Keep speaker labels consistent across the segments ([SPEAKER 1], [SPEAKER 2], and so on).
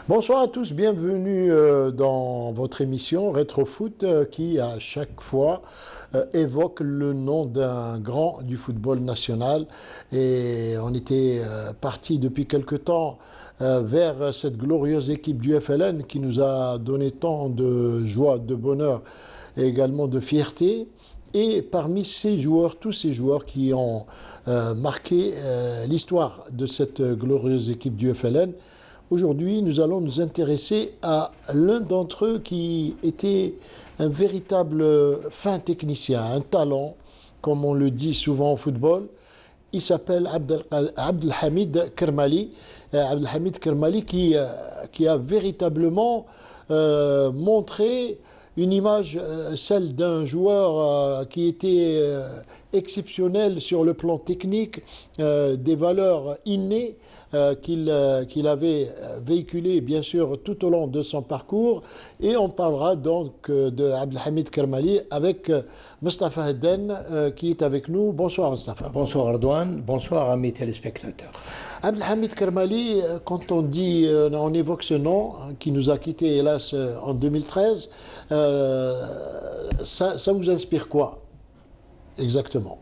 [SPEAKER 1] Bonsoir à tous, bienvenue dans votre émission Rétrofoot qui à chaque fois évoque le nom d'un grand du football national. Et on était parti depuis quelque temps vers cette glorieuse équipe du FLN qui nous a donné tant de joie, de bonheur et également de fierté. Et parmi ces joueurs, tous ces joueurs qui ont marqué l'histoire de cette glorieuse équipe du FLN, aujourd'hui, nous allons nous intéresser à l'un d'entre eux qui était un véritable fin technicien, un talent, comme on le dit souvent au football. Il s'appelle Abdelhamid Kermali. Abdelhamid Kermali qui a véritablement montré une image, celle d'un joueur qui était exceptionnel sur le plan technique, des valeurs innées qu'il avait véhiculées bien sûr tout au long de son parcours. Et on parlera donc de Abdelhamid Kermali avec Mostafa Hedden qui est avec nous. Bonsoir Mostafa.
[SPEAKER 2] Bonsoir Ardouane, bonsoir amis téléspectateurs.
[SPEAKER 1] Abdelhamid Kermali, quand on dit, on évoque ce nom qui nous a quittés hélas en 2013, ça vous inspire quoi exactement?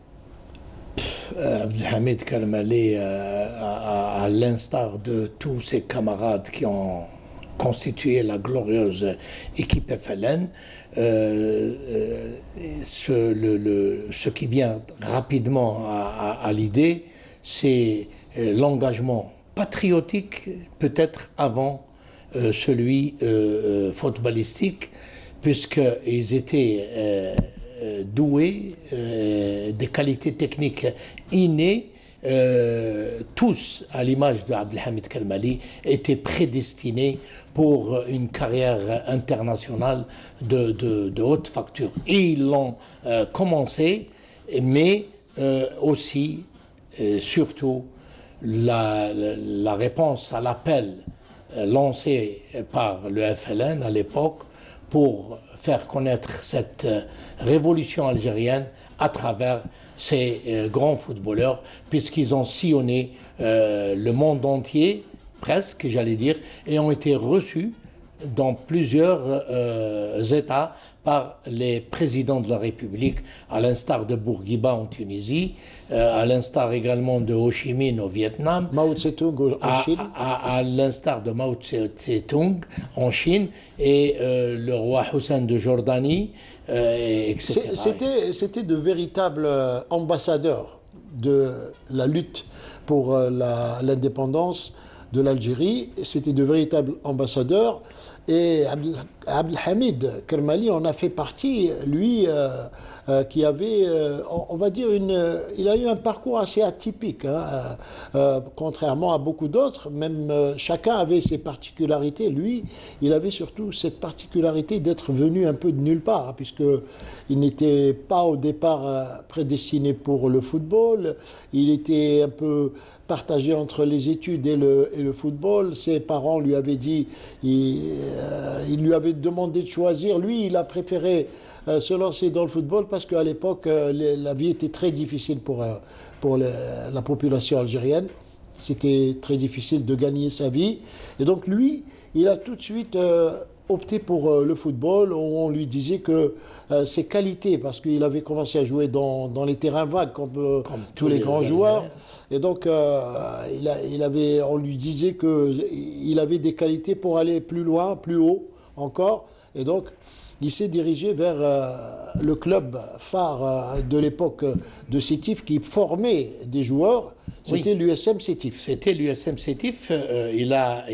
[SPEAKER 2] Abdelhamid Kermali, à l'instar de tous ses camarades qui ont constitué la glorieuse équipe FLN, ce qui vient rapidement à l'idée, c'est l'engagement patriotique, peut-être avant celui footballistique, puisqu'ils étaient doués, des qualités techniques innées, tous, à l'image de Abdelhamid Kermali, étaient prédestinés pour une carrière internationale de haute facture. Et ils l'ont commencé, mais aussi, surtout, la réponse à l'appel lancé par le FLN à l'époque pour faire connaître cette révolution algérienne à travers ces grands footballeurs, puisqu'ils ont sillonné le monde entier, presque, j'allais dire, et ont été reçus dans plusieurs États par les présidents de la République, à l'instar de Bourguiba en Tunisie, à l'instar également de Ho Chi Minh au Vietnam,
[SPEAKER 1] Mao Tse-tung en Chine,
[SPEAKER 2] à l'instar de Mao Tse-tung en Chine, et le roi Hussein de Jordanie, etc.
[SPEAKER 1] C'était de véritables ambassadeurs de la lutte pour l'indépendance de l'Algérie. C'était de véritables ambassadeurs. Et Abdelhamid Kermali en a fait partie, lui, qui avait, on va dire, il a eu un parcours assez atypique, hein, contrairement à beaucoup d'autres. Même chacun avait ses particularités. Lui, il avait surtout cette particularité d'être venu un peu de nulle part, puisqu'il n'était pas au départ prédestiné pour le football. Il était un peu partagé entre les études et le football. Ses parents lui avaient dit, il lui avait demandé de choisir. Lui, il a préféré se lancer dans le football parce qu'à l'époque, la vie était très difficile pour la population algérienne. C'était très difficile de gagner sa vie. Et donc lui, il a tout de suite opté pour le football. On lui disait que ses qualités, parce qu'il avait commencé à jouer dans les terrains vagues comme tous les grands joueurs. Et donc, on lui disait qu'il avait des qualités pour aller plus loin, plus haut encore. Et donc, il s'est dirigé vers le club phare de l'époque de Sétif qui formait des joueurs. C'était l'USM Sétif.
[SPEAKER 2] C'était l'USM Sétif. Il a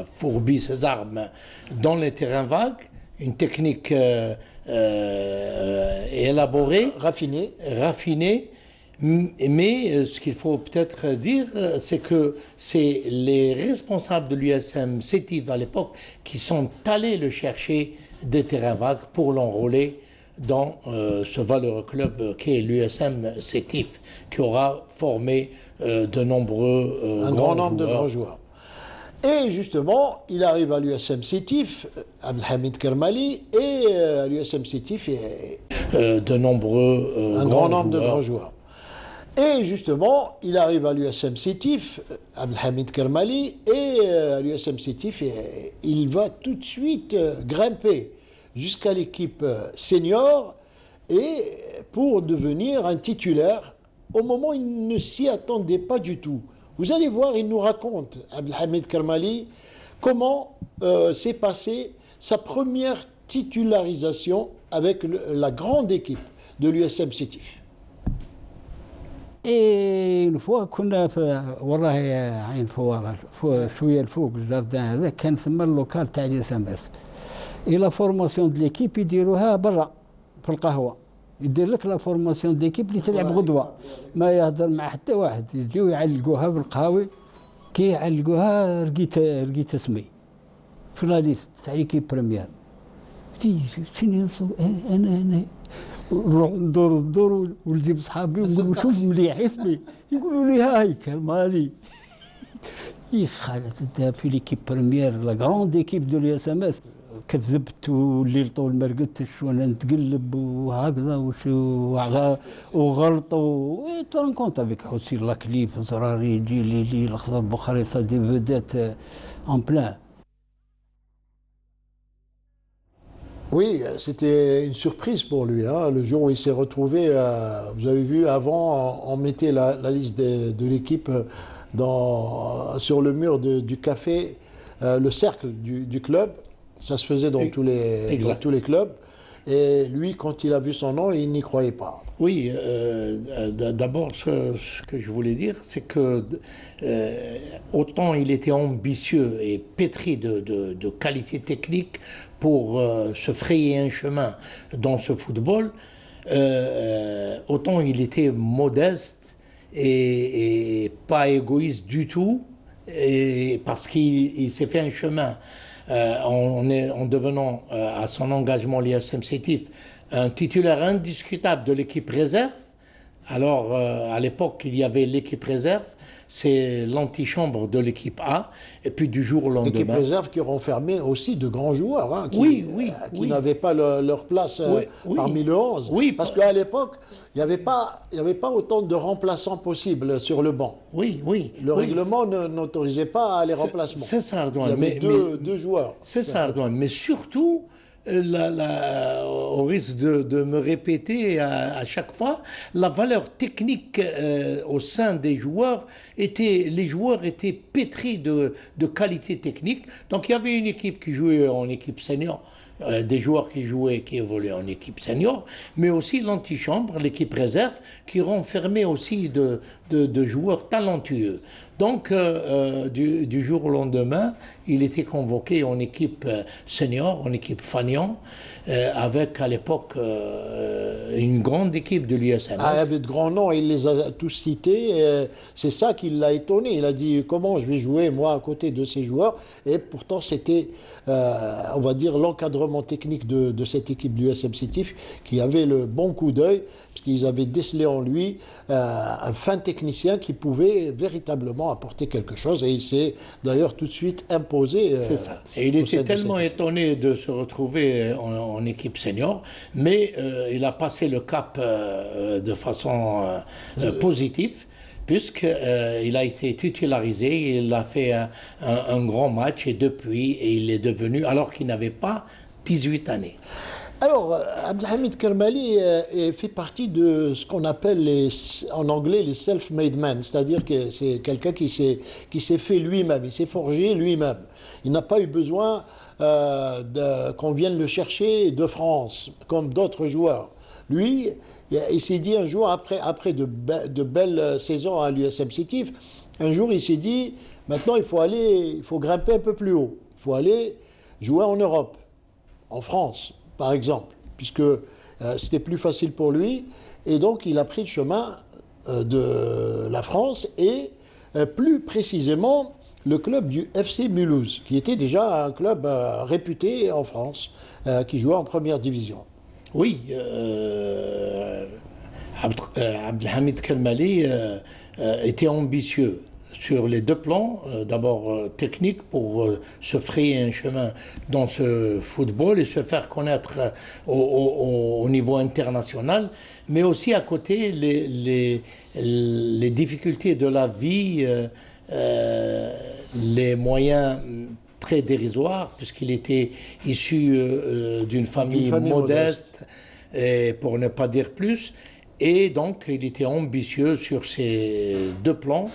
[SPEAKER 2] fourbi ses armes dans les terrains vagues, une technique élaborée, raffinée. Mais ce qu'il faut peut-être dire, c'est que c'est les responsables de l'USM Sétif à l'époque qui sont allés le chercher des terrains vagues pour l'enrôler dans ce valeureux club qui est l'USM Sétif, qui aura formé un grand nombre de grands joueurs.
[SPEAKER 1] Et justement, il arrive à l'USM Sétif, Abdelhamid Kermali, et l'USM Sétif est
[SPEAKER 2] un grand nombre de grands joueurs.
[SPEAKER 1] Et justement, il arrive à l'USM Sétif, Abdelhamid Kermali, et à l'USM Sétif, il va tout de suite grimper jusqu'à l'équipe senior et pour devenir un titulaire au moment où il ne s'y attendait pas du tout. Vous allez voir, il nous raconte, Abdelhamid Kermali, comment s'est passée sa première titularisation avec la grande équipe de l'USM Sétif.
[SPEAKER 3] ايه الفوا كنا في والله عين فواره شويه الفوق الجاردان هذا كان ثم اللوكال تاع لي اس ام اس الى فورماسيون دو ليكيب يديروها برا في القهوه يدير لك لا فورماسيون ديكيب اللي تلعب غدوه ما يهضر مع حتى واحد يجيو يعلقوها بالقهاوي كي يعلقوها رقيت اسمي في لا ليست تاع ليكيب بريمير شنو انا نروح ندور ونجيب صحابي ونقول شوف مليح اسمي يقولوا لي هاي كرمالي يا خالد انت في ليكيب بريمير لا غروند ايكيب دو لي اس ام اس كذبت والليل طول ما رقدتش وانا نتقلب وهكذا وغلط وترنكونت افيك حسي لاكليف زراري يجي لي الاخضر بخاري صا دي فيدات en plein.
[SPEAKER 1] Oui, c'était une surprise pour lui. Hein. Le jour où il s'est retrouvé, vous avez vu, avant, on mettait la liste de l'équipe sur le mur du café, le cercle du club. Ça se faisait dans tous les clubs. Et lui, quand il a vu son nom, il n'y croyait pas.
[SPEAKER 2] Oui, d'abord, ce que je voulais dire, c'est que autant il était ambitieux et pétri de qualité technique pour se frayer un chemin dans ce football, autant il était modeste et pas égoïste du tout, parce qu'il s'est fait un chemin en devenant à son engagement l'ISM Sétif un titulaire indiscutable de l'équipe réserve. Alors, à l'époque, il y avait l'équipe réserve, c'est l'antichambre de l'équipe A, et puis du jour au lendemain...
[SPEAKER 1] L'équipe réserve qui renfermait aussi de grands joueurs, hein, qui n'avaient pas leur place parmi le 11.
[SPEAKER 2] Oui,
[SPEAKER 1] parce qu'à l'époque, il n'y avait pas autant de remplaçants possibles sur le banc.
[SPEAKER 2] Oui.
[SPEAKER 1] Le règlement n'autorisait pas les remplacements.
[SPEAKER 2] C'est ça, Ardouane.
[SPEAKER 1] Il y avait deux joueurs.
[SPEAKER 2] C'est ça, Ardouane. Mais surtout... au risque de me répéter à chaque fois, la valeur technique au sein des joueurs les joueurs étaient pétris de qualité technique. Donc il y avait une équipe qui jouait en équipe senior, des joueurs qui évoluaient en équipe senior, mais aussi l'antichambre, l'équipe réserve, qui renfermait aussi de joueurs talentueux. Donc, du jour au lendemain, il était convoqué en équipe senior, en équipe fanion, avec à l'époque une grande équipe de l'USMS.
[SPEAKER 1] Ah, il y avait de grands noms, il les a tous cités. C'est ça qui l'a étonné. Il a dit comment je vais jouer moi à côté de ces joueurs. Et pourtant, c'était, on va dire, l'encadrement technique de cette équipe de l'USM Sétif qui avait le bon coup d'œil, puisqu'ils avaient décelé en lui un fin technicien qui pouvait véritablement apporter quelque chose. Et il s'est d'ailleurs tout de suite imposé.
[SPEAKER 2] C'est ça. Et il était tellement étonné de se retrouver en équipe senior, mais il a passé le cap de façon positive, puisqu'il a été titularisé, il a fait un grand match, et depuis, il est devenu, alors qu'il n'avait pas 18 années.
[SPEAKER 1] Alors, Abdelhamid Kermali fait partie de ce qu'on appelle en anglais les self-made men, c'est-à-dire que c'est quelqu'un qui s'est fait lui-même, il s'est forgé lui-même. Il n'a pas eu besoin qu'on vienne le chercher de France, comme d'autres joueurs. Lui, il s'est dit un jour, après de belles saisons à l'USM Sétif, un jour il s'est dit, maintenant il faut grimper un peu plus haut, il faut aller jouer en Europe, en France, par exemple, puisque c'était plus facile pour lui, et donc il a pris le chemin de la France, et plus précisément le club du FC Mulhouse, qui était déjà un club réputé en France, qui jouait en première division.
[SPEAKER 2] Oui, Abdelhamid Kermali était ambitieux. sur les deux plans, d'abord technique pour se frayer un chemin dans ce football et se faire connaître au niveau international, mais aussi à côté les difficultés de la vie, les moyens très dérisoires, puisqu'il était issu d'une famille modeste, et pour ne pas dire plus, et donc il était ambitieux sur ces deux plans.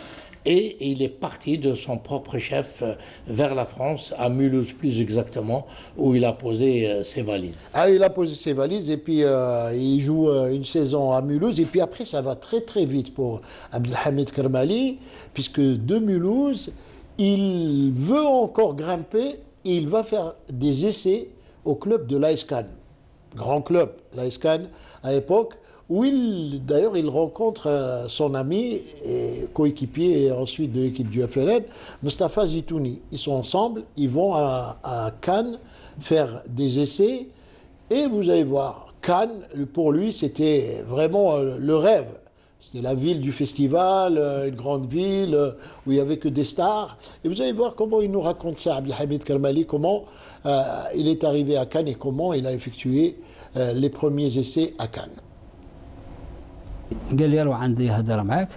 [SPEAKER 2] Et il est parti de son propre chef vers la France, à Mulhouse plus exactement, où il a posé ses valises.
[SPEAKER 1] Ah, il a posé ses valises et puis il joue une saison à Mulhouse. Et puis après, ça va très très vite pour Abdelhamid Kermali, puisque de Mulhouse, il veut encore grimper et il va faire des essais au club de l'AS Cannes. Grand club, l'AS Cannes à l'époque, où d'ailleurs il rencontre son ami et coéquipier et ensuite de l'équipe du FLN, Mustapha Zitouni. Ils sont ensemble, ils vont à Cannes faire des essais et vous allez voir, Cannes, pour lui, c'était vraiment le rêve. C'était la ville du festival, une grande ville où il n'y avait que des stars. Et vous allez voir comment il nous raconte ça, Abdelhamid Kermali, comment il est arrivé à Cannes et comment il a effectué les premiers essais à Cannes.
[SPEAKER 3] قال لي روح عندي هضر معاك.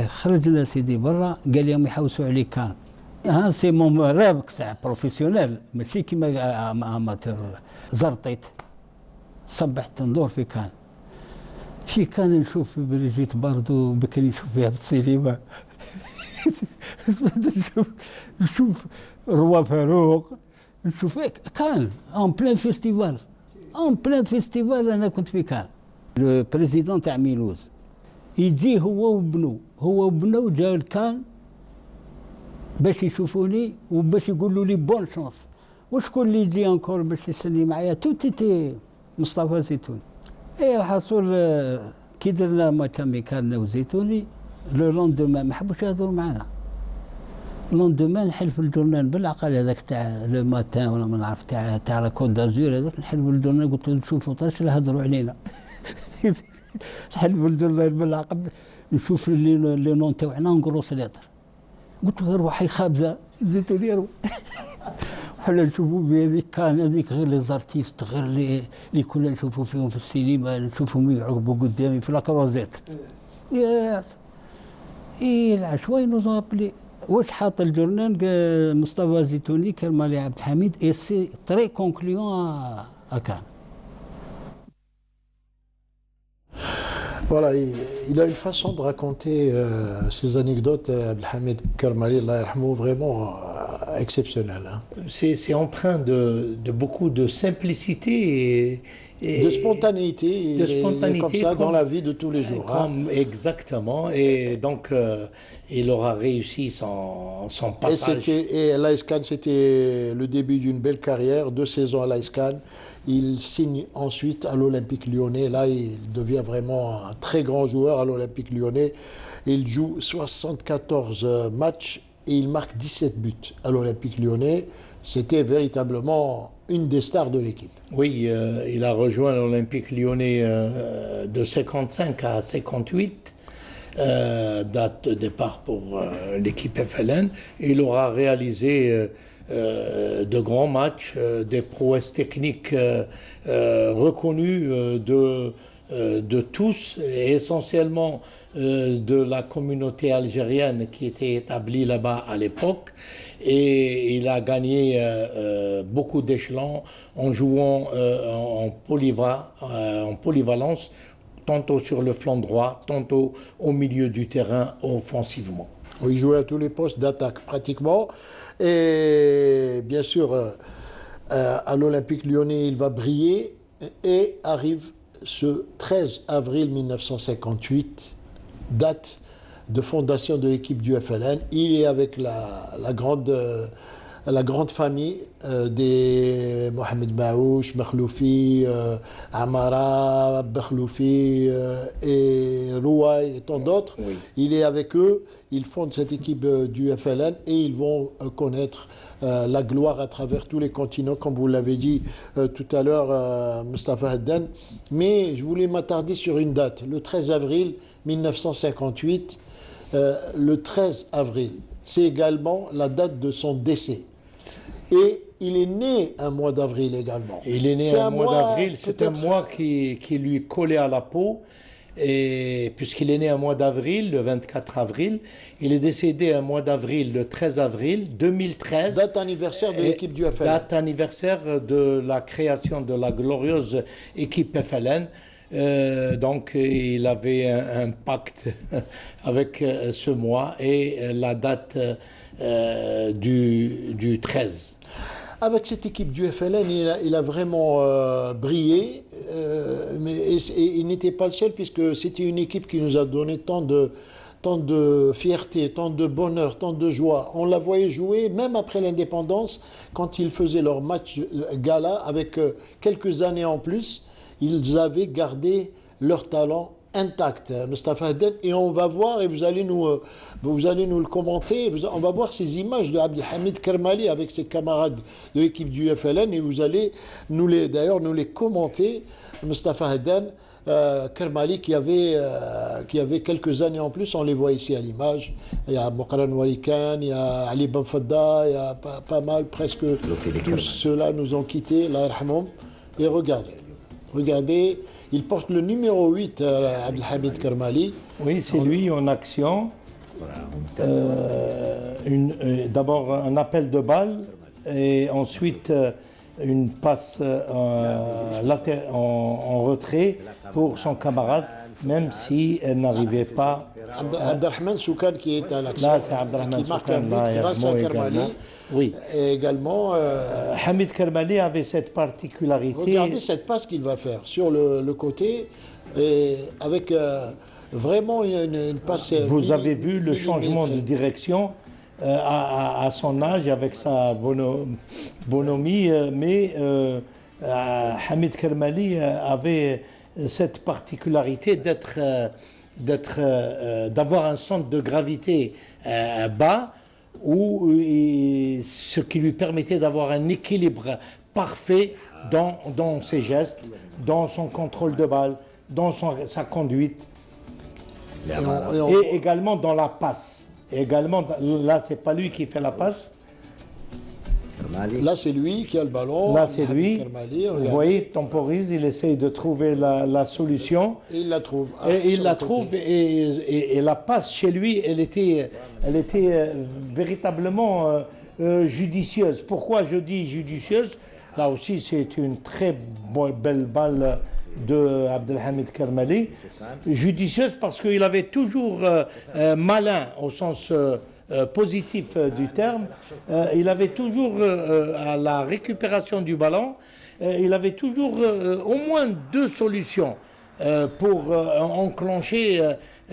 [SPEAKER 3] خرجنا سيدي برا، قال لي يحوسوا عليك كان. ها سي مون ريف تاع بروفيسيونيل ماشي كيما اماتور. زرطيت صبحت ندور في كان. في كان نشوف بريجيت باردو بكري نشوف فيها في السينما. نشوف روا فاروق، نشوف كان اون بلان فيستيفال. اون بلان فيستيفال انا كنت في كان. البريزيدون تاع ميلوز يجي هو وابنه جاو لكان باش يشوفوني وباش يقولوا لي بون شانس. وشكون اللي يجي انكور باش يسني معايا؟ توتيتي مصطفى زيتوني. اي الحصول كي درنا ماتش اميكال وزيتوني لو لوندومان ما حبوش يهضروا معنا. لوندومان نحل في الجورنال بالعقل هذاك تاع لو ماتان ولا ما نعرف تاع لا كود دازور هذاك نحل في الجورنال قلت له شوفوا طاش لا هضروا علينا. نحل في الجورنال بالعقل نشوف لي نون تاعنا نقروس ليتر. قلت له روحي خابزه زيتوني روح. حنا نشوفوا في هذيك كان هذيك غير لي زارتيست غير اللي كنا نشوفوا فيهم في السينما نشوفهم يعقبوا قدامي في لاكروزيت. يا اي العشوائي نوزون ابلي واش حاط الجورنال مصطفى زيتوني كرمالي عبد الحميد اي سي تري كونكليون كان.
[SPEAKER 1] Voilà, il a une façon de raconter ces anecdotes, Abdelhamid Kermali, vraiment exceptionnelle. Hein.
[SPEAKER 2] C'est empreint de beaucoup de simplicité et
[SPEAKER 1] de spontanéité,
[SPEAKER 2] de spontanéité
[SPEAKER 1] comme ça dans la vie de tous les jours.
[SPEAKER 2] Exactement, et donc il aura réussi son passage.
[SPEAKER 1] Et l'AS Cannes, c'était le début d'une belle carrière, 2 saisons à l'AS Cannes. Il signe ensuite à l'Olympique Lyonnais. Là, il devient vraiment un très grand joueur à l'Olympique Lyonnais. Il joue 74 matchs et il marque 17 buts à l'Olympique Lyonnais. C'était véritablement une des stars de l'équipe.
[SPEAKER 2] Oui, il a rejoint l'Olympique Lyonnais de 55 à 58. Date de départ pour l'équipe FLN. Il aura réalisé de grands matchs, des prouesses techniques reconnues de tous, et essentiellement de la communauté algérienne qui était établie là-bas à l'époque. Et il a gagné beaucoup d'échelons en jouant en polyvalence, tantôt sur le flanc droit, tantôt au milieu du terrain offensivement.
[SPEAKER 1] Il jouait à tous les postes d'attaque pratiquement. Et bien sûr, à l'Olympique Lyonnais, il va briller et arrive ce 13 avril 1958, date de fondation de l'équipe du FLN. Il est avec la grande famille des Mohamed Maouch, Makhloufi, Amara, Bakhloufi et Rouaï et tant d'autres. Oui. Il est avec eux, ils fondent cette équipe du FLN et ils vont connaître la gloire à travers tous les continents, comme vous l'avez dit tout à l'heure, Mustapha Haddan. Mais je voulais m'attarder sur une date, le 13 avril 1958. le 13 avril. C'est également la date de son décès. Et il est né un mois d'avril également.
[SPEAKER 2] Il est né un mois d'avril, c'est un mois qui lui collait à la peau. Et puisqu'il est né un mois d'avril, le 24 avril, il est décédé un mois d'avril, le 13 avril 2013.
[SPEAKER 1] Date anniversaire de l'équipe du FLN.
[SPEAKER 2] Date anniversaire de la création de la glorieuse équipe FLN. Donc il avait un pacte avec ce mois et la date du 13.
[SPEAKER 1] Avec cette équipe du FLN, il a vraiment brillé, mais il n'était pas le seul puisque c'était une équipe qui nous a donné tant de fierté, tant de bonheur, tant de joie. On la voyait jouer, même après l'indépendance, quand ils faisaient leur match gala, avec quelques années en plus, ils avaient gardé leur talent intact, Mustapha Hadden, et on va voir, et vous allez nous le commenter, on va voir ces images de Abdelhamid Kermali avec ses camarades de l'équipe du FLN, et vous allez nous les commenter, Mustapha Hadden, Kermali qui avait quelques années en plus, on les voit ici à l'image, il y a Mouqran Walikan, il y a Ali Ben Fadda, il y a pas mal, presque tous ceux-là nous ont quittés, Allah yarhamoum, et regardez, il porte le numéro 8, Abdelhamid Kermali.
[SPEAKER 2] Oui, c'est lui en action. D'abord un appel de balle et ensuite une passe en retrait pour son camarade, même si elle n'arrivait pas.
[SPEAKER 1] Abdelrahman Soukan qui est à l'action,
[SPEAKER 2] Là, c'est Abdelrahman
[SPEAKER 1] qui marque un but grâce à Kermali.
[SPEAKER 2] Oui.
[SPEAKER 1] Et également,
[SPEAKER 2] Hamid Kermali avait cette particularité.
[SPEAKER 1] Regardez cette passe qu'il va faire sur le côté, et avec vraiment une passe.
[SPEAKER 2] Vous avez vu le changement de direction à son âge avec sa bonhomie, mais Hamid Kermali avait cette particularité d'avoir un centre de gravité bas, ce qui lui permettait d'avoir un équilibre parfait dans ses gestes, dans son contrôle de balle, dans sa conduite, et également dans la passe. Également, là, c'est pas lui qui fait la passe.
[SPEAKER 1] Là, c'est lui qui a le ballon.
[SPEAKER 2] Là, c'est lui. Kermali, vous voyez, il temporise, il essaye de trouver la solution.
[SPEAKER 1] Et il la trouve.
[SPEAKER 2] Et la passe chez lui, elle était véritablement judicieuse. Pourquoi je dis judicieuse? Là aussi, c'est une très belle balle de Abdelhamid Kermali. Judicieuse parce qu'il avait toujours malin au sens positif du terme. Il avait toujours à la récupération du ballon, il avait toujours au moins deux solutions pour enclencher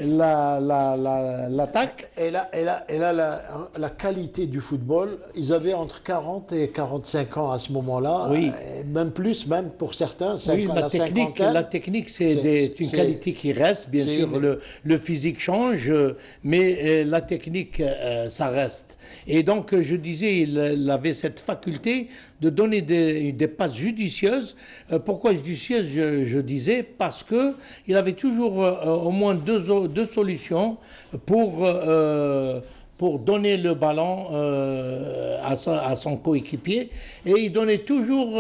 [SPEAKER 2] l'attaque.
[SPEAKER 1] Et là, la qualité du football, ils avaient entre 40 et 45 ans à ce moment-là,
[SPEAKER 2] oui.
[SPEAKER 1] Même plus, même pour certains.
[SPEAKER 2] Oui, la technique, c'est une qualité qui reste. Bien sûr, le physique change, mais la technique, ça reste. Et donc, je disais, il avait cette faculté de donner des passes judicieuses. Pourquoi judicieuses, je disais? Parce qu'il avait toujours au moins deux solutions pour donner le ballon à son coéquipier, et il donnait toujours,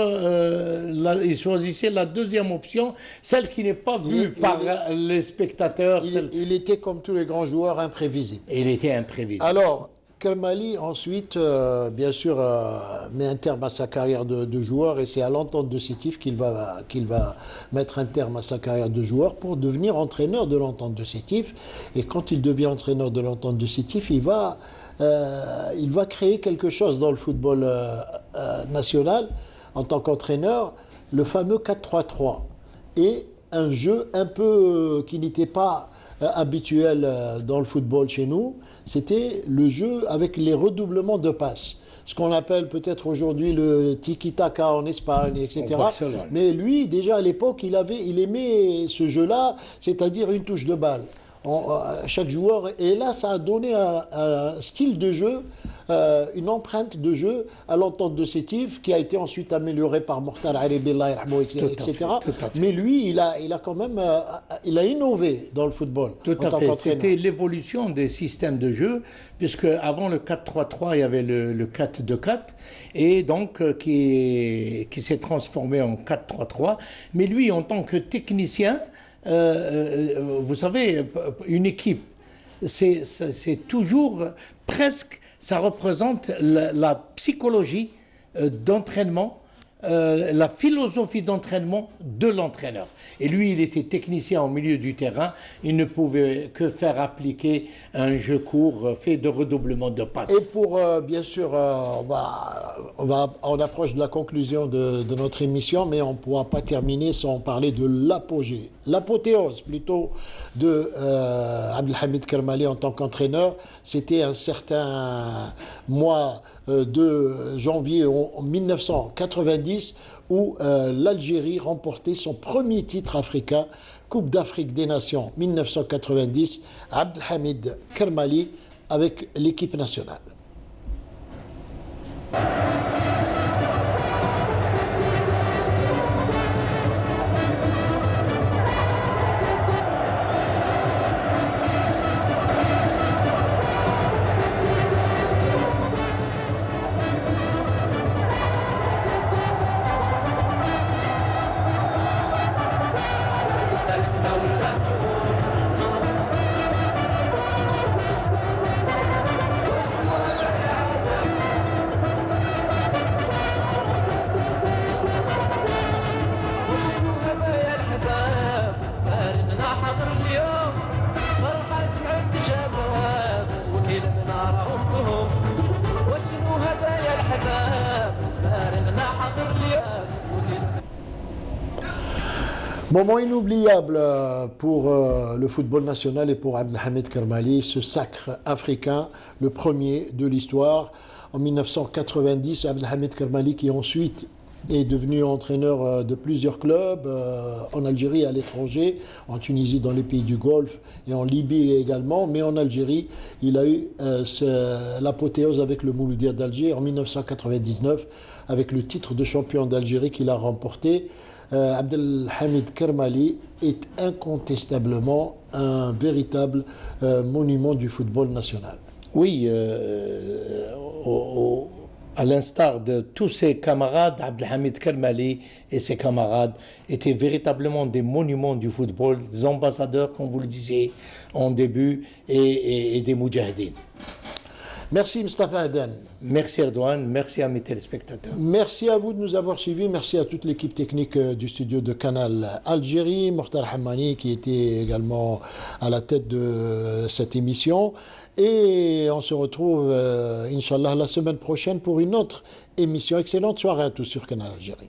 [SPEAKER 2] il choisissait la deuxième option, celle qui n'est pas vue par les spectateurs.
[SPEAKER 1] Il était comme tous les grands joueurs imprévisible.
[SPEAKER 2] Il était imprévisible.
[SPEAKER 1] Alors, Kermali ensuite, bien sûr, met un terme à sa carrière de joueur, et c'est à l'Entente de Sétif qu'il va mettre un terme à sa carrière de joueur pour devenir entraîneur de l'Entente de Sétif. Et quand il devient entraîneur de l'Entente de Sétif, il va créer quelque chose dans le football national en tant qu'entraîneur, le fameux 4-3-3, et un jeu un peu qui n'était pas habituel dans le football chez nous, c'était le jeu avec les redoublements de passes. Ce qu'on appelle peut-être aujourd'hui le tiki-taka en Espagne, etc. Mais lui, déjà à l'époque, il aimait ce jeu-là, c'est-à-dire une touche de balle. Chaque joueur, et là ça a donné un style de jeu une empreinte de jeu à l'entente de Sétif qui a été ensuite améliorée par Mokhtar Aribi, etc. Mais lui, il a quand même il a innové dans le football.
[SPEAKER 2] Tout à fait. C'était l'évolution des systèmes de jeu, puisque avant le 4-3-3, il y avait le 4-2-4, et donc qui s'est transformé en 4-3-3. Mais lui, en tant que technicien, vous savez, une équipe, c'est toujours presque, ça représente la psychologie d'entraînement, la philosophie d'entraînement de l'entraîneur. Et lui, il était technicien au milieu du terrain, il ne pouvait que faire appliquer un jeu court fait de redoublement de passes.
[SPEAKER 1] Et pour, bien sûr, on approche de la conclusion de notre émission, mais on ne pourra pas terminer sans parler de l'apogée, l'apothéose plutôt de Abdelhamid Kermali en tant qu'entraîneur. C'était un certain mois de janvier en 1990 où l'Algérie remportait son premier titre africain, Coupe d'Afrique des Nations 1990, Abdelhamid Kermali avec l'équipe nationale. Moment inoubliable pour le football national et pour Abdelhamid Kermali, ce sacre africain, le premier de l'histoire. En 1990, Abdelhamid Kermali qui ensuite est devenu entraîneur de plusieurs clubs en Algérie, à l'étranger, en Tunisie, dans les pays du Golfe et en Libye également. Mais en Algérie, il a eu l'apothéose avec le Mouloudia d'Alger en 1999, avec le titre de champion d'Algérie qu'il a remporté. Abdelhamid Kermali est incontestablement un véritable monument du football national.
[SPEAKER 2] Oui, à l'instar de tous ses camarades, Abdelhamid Kermali et ses camarades étaient véritablement des monuments du football, des ambassadeurs, comme vous le disiez en début, et des moudjahidines.
[SPEAKER 1] Merci Mustafa Aden.
[SPEAKER 2] Merci Erdogan, merci à mes téléspectateurs.
[SPEAKER 1] Merci à vous de nous avoir suivis, merci à toute l'équipe technique du studio de Canal Algérie, Mokhtar Hammani qui était également à la tête de cette émission. Et on se retrouve, Inch'Allah, la semaine prochaine pour une autre émission. Excellente soirée à tous sur Canal Algérie.